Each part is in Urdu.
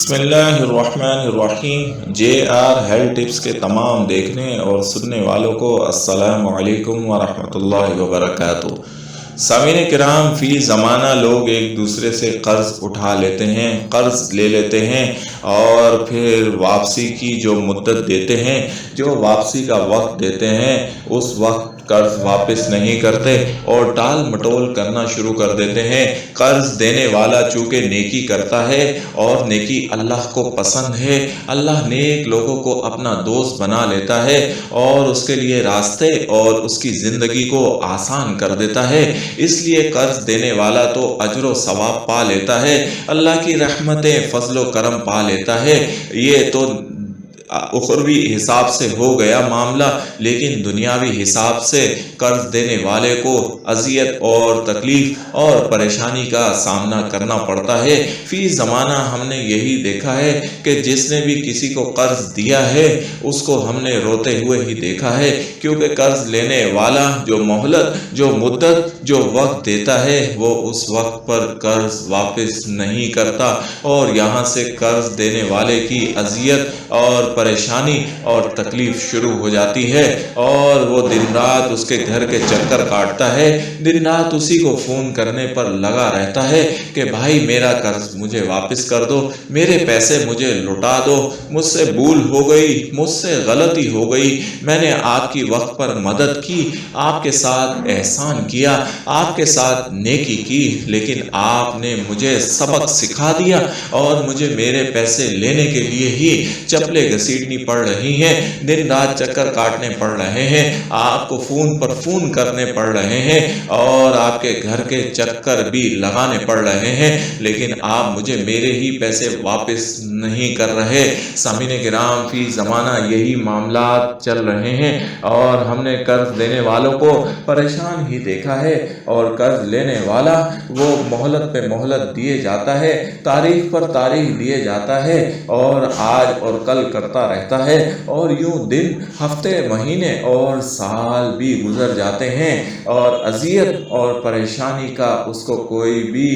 بسم اللہ الرحمن الرحیم JR ہیلتھ ٹپس کے تمام دیکھنے اور سننے والوں کو السلام علیکم ورحمۃ اللہ وبرکاتہ۔ سامعین کرام، فی زمانہ لوگ ایک دوسرے سے قرض اٹھا لیتے ہیں، قرض لے لیتے ہیں اور پھر واپسی کی جو مدت دیتے ہیں، جو واپسی کا وقت دیتے ہیں، اس وقت قرض واپس نہیں کرتے اور ٹال مٹول کرنا شروع کر دیتے ہیں۔ قرض دینے والا چونکہ نیکی کرتا ہے اور نیکی اللہ کو پسند ہے، اللہ نیک لوگوں کو اپنا دوست بنا لیتا ہے اور اس کے لیے راستے اور اس کی زندگی کو آسان کر دیتا ہے۔ اس لیے قرض دینے والا تو اجر و ثواب پا لیتا ہے، اللہ کی رحمتیں فضل و کرم پا لیتا ہے۔ یہ تو اخروی حساب سے ہو گیا معاملہ، لیکن دنیاوی حساب سے قرض دینے والے کو اذیت اور تکلیف اور پریشانی کا سامنا کرنا پڑتا ہے۔ فی زمانہ ہم نے یہی دیکھا ہے کہ جس نے بھی کسی کو قرض دیا ہے اس کو ہم نے روتے ہوئے ہی دیکھا ہے، کیونکہ قرض لینے والا جو مہلت، جو مدت، جو وقت دیتا ہے وہ اس وقت پر قرض واپس نہیں کرتا، اور یہاں سے قرض دینے والے کی اذیت اور پریشانی اور تکلیف شروع ہو جاتی ہے، اور وہ دن رات اس کے گھر کے چکر کاٹتا ہے، دن رات اسی کو فون کرنے پر لگا رہتا ہے کہ بھائی میرا قرض مجھے واپس کر دو، میرے پیسے مجھے لوٹا دو، مجھ سے بھول ہو گئی، مجھ سے غلطی ہو گئی، میں نے آپ کی وقت پر مدد کی، آپ کے ساتھ احسان کیا، آپ کے ساتھ نیکی کی، لیکن آپ نے مجھے سبق سکھا دیا اور مجھے میرے پیسے لینے کے لیے ہی چپلیں گھسیٹنی پڑ رہی ہیں، دن رات چکر کاٹنے پڑ رہے ہیں، آپ کو فون پر فون کرنے پڑ رہے ہیں اور آپ کے گھر کے چکر بھی لگانے پڑ رہے ہیں، لیکن آپ مجھے میرے ہی پیسے واپس نہیں کر رہے۔ سامعین کرام، فی زمانہ یہی معاملات چل رہے ہیں اور ہم نے قرض دینے والوں کو پریشان ہی دیکھا ہے، اور قرض لینے والا وہ مہلت پہ مہلت دیے جاتا ہے، تاریخ پر تاریخ دیے جاتا ہے، اور آج اور کل کرتا رہتا ہے، اور یوں دن، ہفتے، مہینے اور سال بھی گزر جاتے ہیں، اور اذیت اور پریشانی کا اس کو کوئی بھی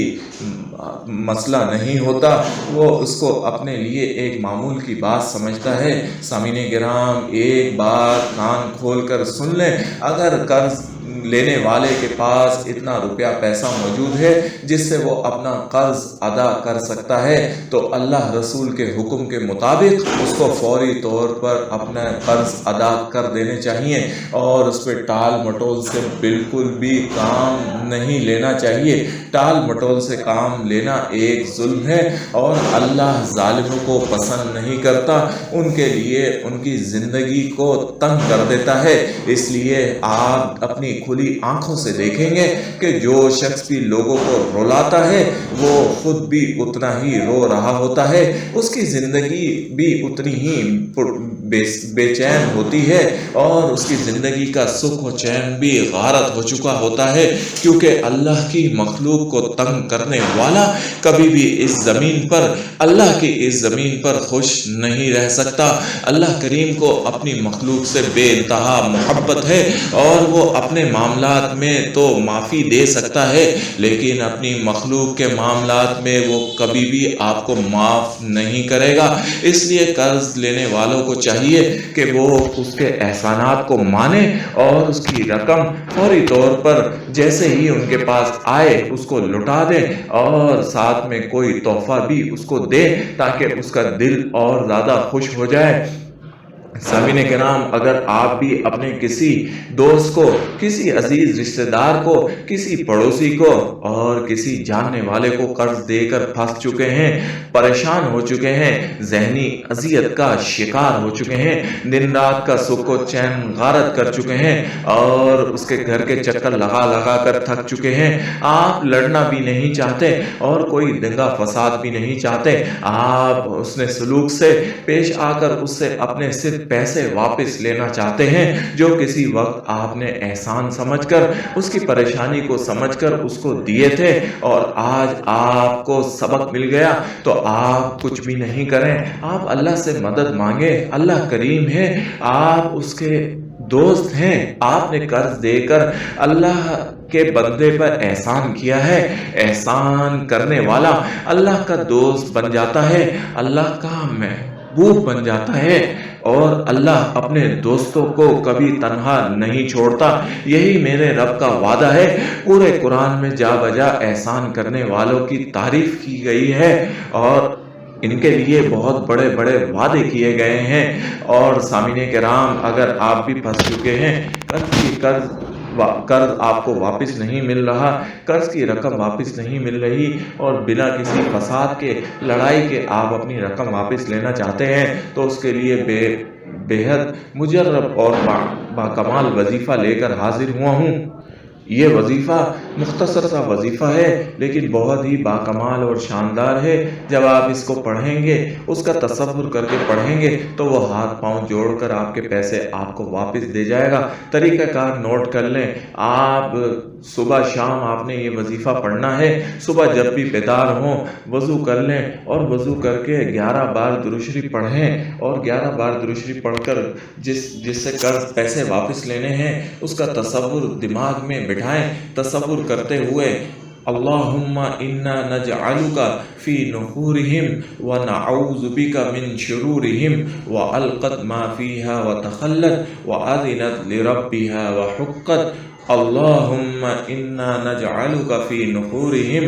مسئلہ نہیں ہوتا، وہ اس کو اپنے لیے ایک معمول کی بات سمجھتا ہے۔ سامعین کرام، ایک بات کان کھول کر سن لیں، اگر قرض لینے والے کے پاس اتنا روپیہ پیسہ موجود ہے جس سے وہ اپنا قرض ادا کر سکتا ہے، تو اللہ رسول کے حکم کے مطابق اس کو فوری طور پر اپنا قرض ادا کر دینے چاہیے، اور اس پہ ٹال مٹول سے بالکل بھی کام نہیں لینا چاہیے۔ ٹال مٹول سے کام لینا ایک ظلم ہے، اور اللہ ظالموں کو پسند نہیں کرتا، ان کے لیے ان کی زندگی کو تنگ کر دیتا ہے۔ اس لیے آپ اپنی کھلی آنکھوں سے دیکھیں گے کہ جو شخص بھی لوگوں کو رلاتا ہے وہ خود بھی اتنا ہی رو رہا ہوتا ہے، اس کی زندگی بھی اتنی ہی بے چین ہوتی ہے، اور اس کی زندگی کا سکھ و چین بھی غارت ہو چکا ہوتا ہے، کیونکہ اللہ کی مخلوق کو تنگ کرنے والا کبھی بھی اس زمین پر، اللہ کی اس زمین پر خوش نہیں رہ سکتا۔ اللہ کریم کو اپنی مخلوق سے بے انتہا محبت ہے، اور وہ اپنے معاملات میں تو معافی دے سکتا ہے، لیکن اپنی مخلوق کے معاملات میں وہ کبھی بھی آپ کو معاف نہیں کرے گا۔ اس لیے قرض لینے والوں کو چاہیے کہ وہ اس کے احسانات کو مانے اور اس کی رقم فوری طور پر جیسے ہی ان کے پاس آئے اس کو لوٹا دیں، اور ساتھ میں کوئی تحفہ بھی اس کو دے تاکہ اس کا دل اور زیادہ خوش ہو جائے۔ سامعین کرام، اگر آپ بھی اپنے کسی دوست کو، کسی عزیز رشتہ دار کو، کسی پڑوسی کو اور کسی جاننے والے کو قرض دے کر پھنس چکے ہیں، پریشان ہو چکے ہیں، ذہنی اذیت کا شکار ہو چکے ہیں، دن رات کا سکھ و چین غارت کر چکے ہیں، اور اس کے گھر کے چکر لگا لگا کر تھک چکے ہیں، آپ لڑنا بھی نہیں چاہتے اور کوئی دنگا فساد بھی نہیں چاہتے، آپ اس نے سلوک سے پیش آ کر اس سے اپنے صرف پیسے واپس لینا چاہتے ہیں جو کسی وقت آپ نے احسان سمجھ کر، اس کی پریشانی کو سمجھ کر اس کو دیے تھے، اور آج آپ کو سبق مل گیا تو آپ کچھ بھی نہیں کریں، آپ اللہ سے مدد مانگیں، اللہ کریم ہے، آپ اس کے دوست ہیں، آپ نے قرض دے کر اللہ کہ بندے پر احسان کیا ہے، احسان کرنے والا اللہ کا دوست بن جاتا ہے، اللہ کا محبوب بن جاتا ہے، اور اللہ اپنے دوستوں کو کبھی تنہا نہیں چھوڑتا۔ یہی میرے رب کا وعدہ ہے۔ پورے قرآن میں جا بجا احسان کرنے والوں کی تعریف کی گئی ہے، اور ان کے لیے بہت بڑے بڑے وعدے کیے گئے ہیں۔ اور سامعین کرام، اگر آپ بھی پھنس چکے ہیں، قرض آپ کو واپس نہیں مل رہا، قرض کی رقم واپس نہیں مل رہی، اور بنا کسی فساد کے، لڑائی کے آپ اپنی رقم واپس لینا چاہتے ہیں، تو اس کے لیے بے حد مجرب اور باکمال وظیفہ لے کر حاضر ہوا ہوں۔ یہ وظیفہ مختصر سا وظیفہ ہے، لیکن بہت ہی باکمال اور شاندار ہے۔ جب آپ اس کو پڑھیں گے، اس کا تصور کر کے پڑھیں گے، تو وہ ہاتھ پاؤں جوڑ کر آپ کے پیسے آپ کو واپس دے جائے گا۔ طریقہ کار نوٹ کر لیں، آپ صبح شام آپ نے یہ وظیفہ پڑھنا ہے۔ صبح جب بھی بیدار ہوں، وضو کر لیں، اور وضو کر کے 11 بار درود شریف پڑھیں، اور 11 بار درود شریف پڑھ کر جس سے قرض پیسے واپس لینے ہیں اس کا تصور دماغ میں بٹھائیں، تصور کرتے ہوئے اللہم انا نجعلک فی نحورہم ونعوذ بک من شرورہم والقت ما فیہا وتخلت وأذنت لربها وحقت اللہم انا نجعلک فی نحورہم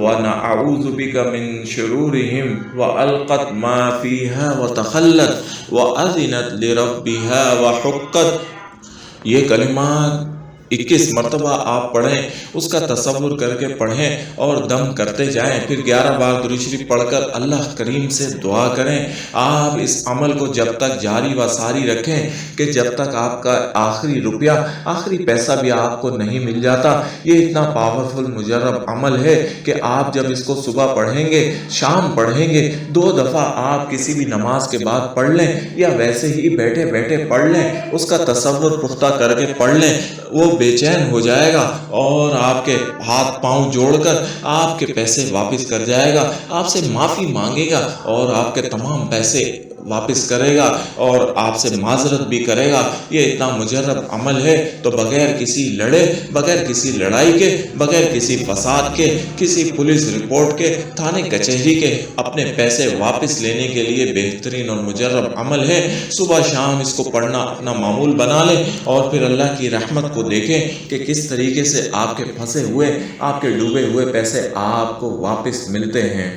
ونعوذ بک من شرورہم والقت ما فیہا وتخلت وأذنت لربها وحقت۔ یہ کلمات 21 مرتبہ آپ پڑھیں، اس کا تصور کر کے پڑھیں اور دم کرتے جائیں، پھر 11 بار درود شریف پڑھ کر اللہ کریم سے دعا کریں۔ آپ اس عمل کو جب تک جاری و ساری رکھیں کہ جب تک آپ کا آخری روپیہ، آخری پیسہ بھی آپ کو نہیں مل جاتا۔ یہ اتنا پاورفل مجرب عمل ہے کہ آپ جب اس کو صبح پڑھیں گے، شام پڑھیں گے، 2 دفعہ آپ کسی بھی نماز کے بعد پڑھ لیں، یا ویسے ہی بیٹھے بیٹھے پڑھ لیں، اس کا تصور پختہ کر کے پڑھ لیں، وہ بے چین ہو جائے گا، اور آپ کے ہاتھ پاؤں جوڑ کر آپ کے پیسے واپس کر جائے گا، آپ سے معافی مانگے گا، اور آپ کے تمام پیسے واپس کرے گا، اور آپ سے معذرت بھی کرے گا۔ یہ اتنا مجرب عمل ہے، تو بغیر کسی لڑے، بغیر کسی لڑائی کے، بغیر کسی فساد کے، کسی پولیس رپورٹ کے، تھانے کچہری کے، اپنے پیسے واپس لینے کے لیے بہترین اور مجرب عمل ہے۔ صبح شام اس کو پڑھنا اپنا معمول بنا لیں، اور پھر اللہ کی رحمت کو دیکھیں کہ کس طریقے سے آپ کے پھنسے ہوئے، آپ کے ڈوبے ہوئے پیسے آپ کو واپس ملتے ہیں۔